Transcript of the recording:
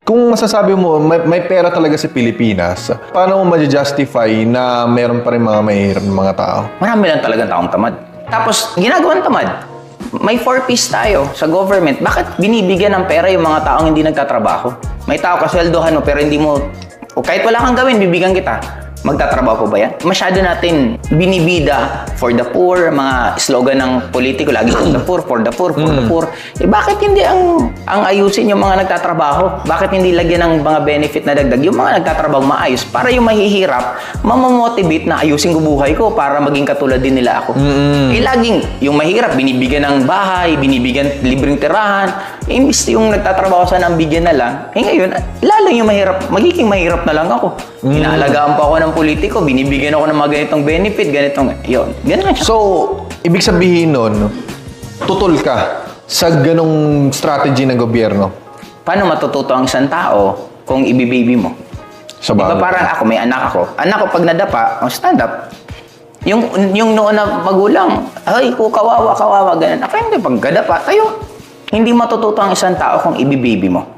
Kung masasabi mo, may pera talaga sa Pilipinas, paano mo ma-justify na meron pa rin mga mahihirap ng mga tao? Marami lang talagang taong tamad. Tapos, ginagawan tamad. May 4Ps tayo sa government. Bakit binibigyan ng pera yung mga taong hindi nagtatrabaho? May tao kasweldohan mo pero hindi mo... O kahit wala kang gawin, bibigyan kita. Magtatrabaho po ba yan? Masyado natin binibida for the poor, mga slogan ng politiko, lagi for the poor, for the poor, for the poor. Eh bakit hindi ang ayusin yung mga nagtatrabaho? Bakit hindi lagyan ng mga benefit na dagdag yung mga nagtatrabaho maayos para yung mahihirap, mamamotivate na ayusin ko buhay ko para maging katulad din nila ako. Eh laging yung mahirap, binibigyan ng bahay, binibigyan libreng tirahan, imbis yung nagtatrabaho sana ang bigyan na lang, eh ngayon, lalo yung mahirap, magiging mahirap na lang ako. Inaalagaan pa ako ng politiko, binibigyan ako ng mga ganitong benefit, ganitong, yun. Ganun siya. So, ibig sabihin nun, tutol ka sa ganong strategy ng gobyerno? Paano matututo ang isang tao kung ibibaby mo? Sa Diba bagay. parang ako, may anak ako. Anak ko pag nadapa, stand up. Yung noon na magulang, ay, kawawa, ganun. Ako hindi, pag nadapa, tayo. Hindi matututo ang isang tao kung ibibaby mo.